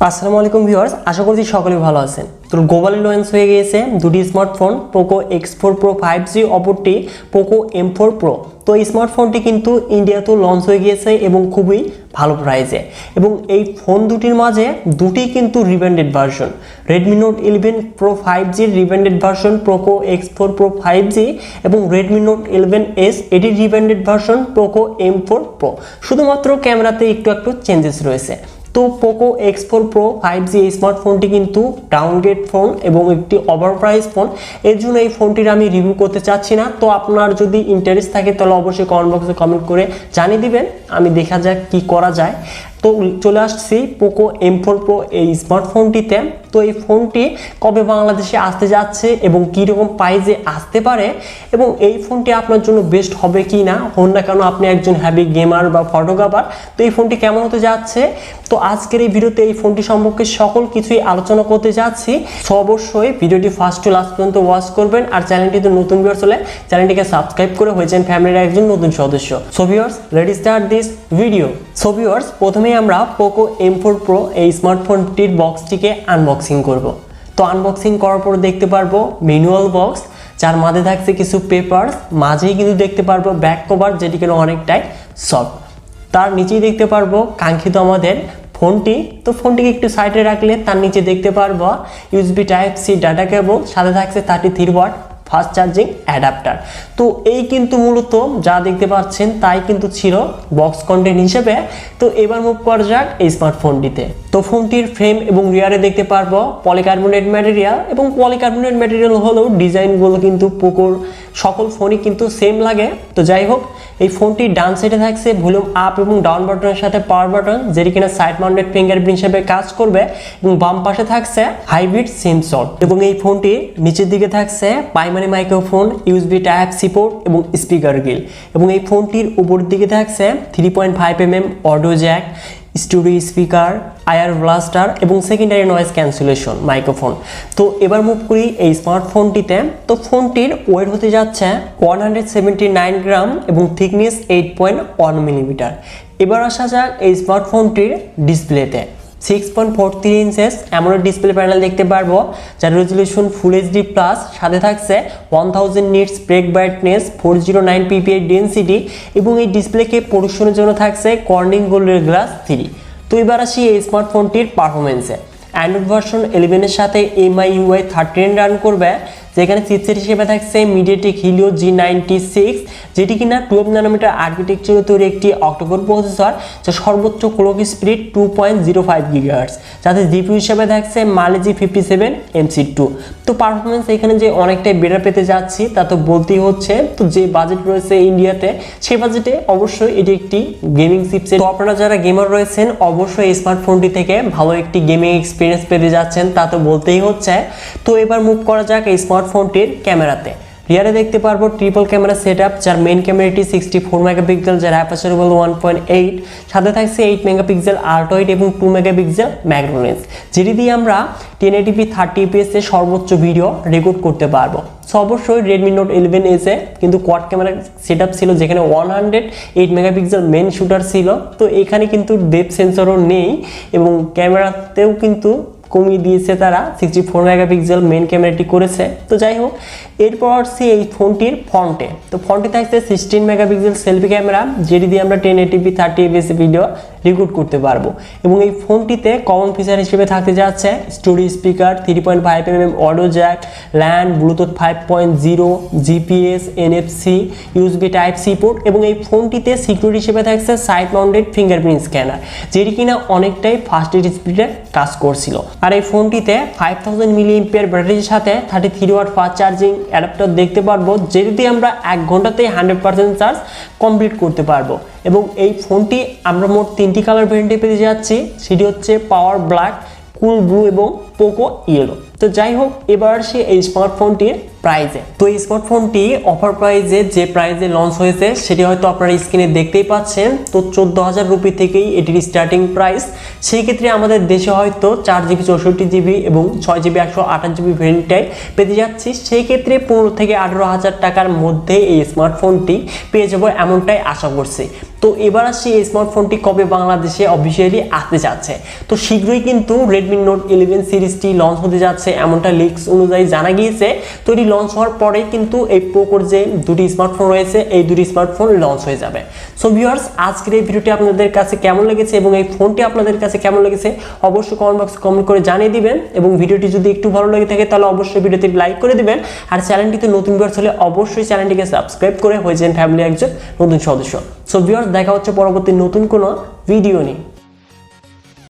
আসসালামু আলাইকুম ভিউয়ার্স, আশা করছি সকলেই ভালো আছেন। তো গ্লোবালি লঞ্চ হয়ে গিয়েছে দুটি smartphone, Poco X4 Pro 5G, অপরটি পোকো M4 Pro। তো এই স্মার্টফোনটি কিন্তু ইন্ডিয়াতেও লঞ্চ হয়ে গিয়েছে এবং খুবই ভালো প্রাইসে। এবং এই ফোন দুটির মাঝে দুটি কিন্তু rebranded version, Redmi Note 11 Pro 5G rebranded version Poco X4 Pro 5G এবং Redmi Note 11S এটির rebranded version Poco M4 Pro। শুধুমাত্র ক্যামেরাতে একটু চেঞ্জেস রয়েছে। তো পোকো X4 Pro 5G এই স্মার্টফোনটি কিন্তু ডাউনগ্রেড ফোন এবং একটি ওভারপ্রাইস ফোন, এর জন্য এই ফোনটির আমি রিভিউ করতে চাচ্ছি না। তো আপনার যদি ইন্টারেস্ট থাকে তাহলে অবশ্যই কমেন্ট বক্সে কমেন্ট করে জানিয়ে দিবেন, আমি দেখা যাক কি করা যায়। তো চলে আসছি পোকো M4 Pro এই স্মার্টফোনটিতে। তো এই ফোনটি কবে বাংলাদেশে আসতে যাচ্ছে এবং কীরকম প্রাইসে আসতে পারে এবং এই ফোনটি আপনার জন্য বেস্ট হবে কি না, হন না কেন আপনি একজন হ্যাভি গেমার বা ফটোগ্রাফার, তো এই ফোনটি কেমন হতে যাচ্ছে। তো আজকের এই ভিডিওতে এই ফোনটি সম্পর্কে সকল কিছুই আলোচনা করতে যাচ্ছি। সো অবশ্যই ভিডিওটি ফার্স্ট টু লাস্ট পর্যন্ত ওয়াচ করবেন, আর চ্যানেলটিতে নতুন ভিউয়ার্স হলে চ্যানেলটিকে সাবস্ক্রাইব করে হয়েছেন ফ্যামিলির একজন নতুন সদস্য। So viewers, let's start this video. So viewers, প্রথমেই আমরা পোকো M4 Pro এই স্মার্টফোনটির বক্সটিকে আনবক্সিং করব। তো আনবক্সিং করার পর দেখতে পারবো ম্যানুয়াল বক্স, যার মাঝে থাকছে কিছু পেপারস, মাঝেই কিন্তু দেখতে পারবো ব্যাক কভার, যেটি কিনা অনেকটাই সফট। তার নিচেই দেখতে পারবো কাঙ্ক্ষিত আমাদের ফোনটি। তো ফোনটিকে একটু সাইডে রাখলে তার নিচে দেখতে পারবো USB Type-C ডাটা কেবল, সাথে থাকছে 33 ওয়াট ফাস্ট চার্জিং অ্যাডাপ্টার। তো এই কিন্তু মূলত যা দেখতে পাচ্ছেন তাই কিন্তু ছিল বক্স কন্টেন্ট হিসেবে। তো এবার মুভ করা যাক এই স্মার্টফোনটিতে। তো ফোনটির ফ্রেম এবং রিয়ারে দেখতে পারবো পলিকার্বনেট ম্যাটেরিয়াল, এবং পলিকার্বনেট ম্যাটেরিয়াল হলেও ডিজাইনগুলো কিন্তু পোকোর সকল ফোনই কিন্তু সেম লাগে। তো যাই হোক, এই ফোনটির ডান সাইডে থাকছে ভলিউম আপ এবং ডাউন বাটনের সাথে পাওয়ার বাটন, যেটি কিনা সাইড মাউন্টেড ফিঙ্গারপ্রিন্ট হিসেবে কাজ করবে, এবং বাম পাশে থাকছে হাইব্রিড সিম স্লট। এবং এই ফোনটির নিচের দিকে থাকছে primary microphone, USB Type-C port এবং স্পিকার গ্রিল। এবং এই ফোনটির উপরের দিকে থাকছে 3.5mm audio jack, studio speaker, ear blaster এবং সেকেন্ডারি নয়েজ ক্যান্সেলেশন মাইক্রোফোন। তো এবার মুভ করি এই স্মার্টফোনটিতে। তো ফোনটির ওয়েট হতে যাচ্ছে 179 গ্রাম এবং থিকনেস 8.1 মিলিমিটার। এবার আসা যাক এই স্মার্টফোনটির ডিসপ্লেতে। 6.43 ইঞ্চেস অ্যামোলেড ডিসপ্লে প্যানেল দেখতে পারবো, যার রেজলিউশন ফুল HD+, সাথে থাকছে 1000 নিটস ব্রেক ব্রাইটনেস, 409 ppi ডেন্সিটি, এবং এই ডিসপ্লেকে পরিশোধনের জন্য থাকছে কর্নিং গোল্ডের গ্লাস 3। তো এবার আসি এই স্মার্টফোনটির পারফরমেন্সে। অ্যান্ড্রয়েড ভার্সন 11 এর সাথে MIUI 13 রান করবে, যেখানে চিপসেট হিসেবে থাকছে মিডিয়াটেক হিলিও G96, যেটি কিনা 12 ন্যানোমিটার আর্কিটেকচারে তৈরি একটি অক্টোকোর প্রসেসর, যা সর্বোচ্চ ক্লক স্পিড 2.05 GHz, যাতে জিপিইউ হিসেবে থাকছে Mali G57 MC2। তো পারফরমেন্স এখানে যে অনেকটাই বেটার পেতে যাচ্ছি তা তো বলতেই হচ্ছে। তো যে বাজেট রয়েছে ইন্ডিয়াতে, সেই বাজেটে অবশ্যই এটি একটি গেমিং চিপসেট। তো আপনারা যারা গেমার রয়েছেন অবশ্যই এই স্মার্টফোনটি থেকে ভালো একটি গেমিং এক্সপিরিয়েন্স পেতে যাচ্ছেন, তা তো বলতেই হচ্ছে। তো এবার মুভ করা যাক এই স্মার্টফোনটির ক্যামেরাতে। রিয়ারে দেখতে পারবো ট্রিপল ক্যামেরা সেটআপ, যার মেইন ক্যামেরাটি 64 মেগাপিক্সেল, যার অ্যাপারচার হলো 1.8, সাথে থাকছে 8 মেগাপিক্সেল আল্ট্রা এবং 2 মেগাপিক্সেল ম্যাক্রো লেন্স, যেটি দিয়ে আমরা 1080p 30fps এ সর্বোচ্চ ভিডিও রেকর্ড করতে পারবো। সো অবশ্যই Redmi Note 11S এ কিন্তু কোয়াড ক্যামেরা সেটআপ ছিল, যেখানে 108 মেগাপিক্সেল মেইন শুটার ছিল। তো এখানে কিন্তু ডেপথ সেন্সরও নেই এবং ক্যামেরাতেও কিন্তু কমিয়ে দিয়েছে তারা, 64 মেগাপিক্সেল মেইন ক্যামেরাটি করেছে। তো যাই হোক, এরপর আসছি এই ফোনটির ফ্রন্টে। তো ফ্রন্টে থাকছে 16 মেগাপিক্সেল সেলফি ক্যামেরা, যেটি দিয়ে আমরা 1080p 30fps ভিডিও রেকর্ড করতে পারবো। এবং এই ফোনটিতে কমন ফিচার হিসেবে থাকতে যাচ্ছে studio speaker, 3.5mm audio Jack, land, Bluetooth 5.0, GPS, NFC, USB Type-C port, এবং এই ফোনটিতে সিকিউরিটি হিসেবে থাকছে সাইড মাউন্টেড ফিঙ্গারপ্রিন্ট স্ক্যানার, যেটি কিনা অনেকটাই ফাস্ট স্পিডে কাজ করছিল। আর এই ফোনটিতে 5000 mAh ব্যাটারির সাথে 33 ওয়াট ফাস্ট চার্জিং অ্যাডাপ্টার দেখতে পারবো, যেটি দিয়ে আমরা 1 ঘন্টাতেই 100% চার্জ কমপ্লিট করতে পারবো। এবং এই ফোনটি আমরা মোট 3টি কালার ভেরিয়েন্টে পেতে যাচ্ছি, সেটি হচ্ছে পাওয়ার ব্ল্যাক, কুল ব্লু এবং পোকো ইয়েলো। তো যাই হোক, এবার আসি এই স্মার্টফোনটির প্রাইসে। তো এই স্মার্টফোনটি অফার প্রাইসে যে প্রাইসে লঞ্চ হয়েছে সেটি হয়তো আপনারা স্ক্রিনে দেখতেই পাচ্ছেন। তো 14,000 রুপি থেকেই এটির স্টার্টিং প্রাইস। সেই ক্ষেত্রে আমাদের দেশে হয়তো 4GB 64GB এবং 6GB 128GB ভেরিয়েন্টটাই পেতে যাচ্ছি। সেই ক্ষেত্রে 15 থেকে 18,000 টাকার মধ্যে এই স্মার্টফোনটি পেয়ে যাবো, এমনটাই আশা করছি। তো এবার আসছি এই স্মার্টফোনটি কবে বাংলাদেশে অফিসিয়ালি আসতে যাচ্ছে। তো শীঘ্রই কিন্তু রেডমি নোট 11 সিরিজটি লঞ্চ হতে যাচ্ছে এমনটা লিকস অনুযায়ী জানা গিয়েছে। তো এটি লঞ্চ হওয়ার পরেই কিন্তু এই পোকোর যে দুটি স্মার্টফোন রয়েছে এই দুটি স্মার্টফোন লঞ্চ হয়ে যাবে। সো ভিউয়ার্স, আজকের এই ভিডিওটি আপনাদের কাছে কেমন লেগেছে এবং এই ফোনটি আপনাদের কাছে কেমন লেগেছে অবশ্যই কমেন্ট বক্সে কমেন্ট করে জানিয়ে দিবেন, এবং ভিডিওটি যদি একটু ভালো লেগে থাকে তাহলে অবশ্যই ভিডিওতে লাইক করে দিবেন। আর চ্যানেলটিতে নতুন ভিউয়ার্স হলে অবশ্যই চ্যানেলটিকে সাবস্ক্রাইব করে হয়ে যান ফ্যামিলি একজন নতুন সদস্য। সো ভিউয়ার্স, দেখা হচ্ছে পরবর্তী নতুন কোনো ভিডিও নিয়ে।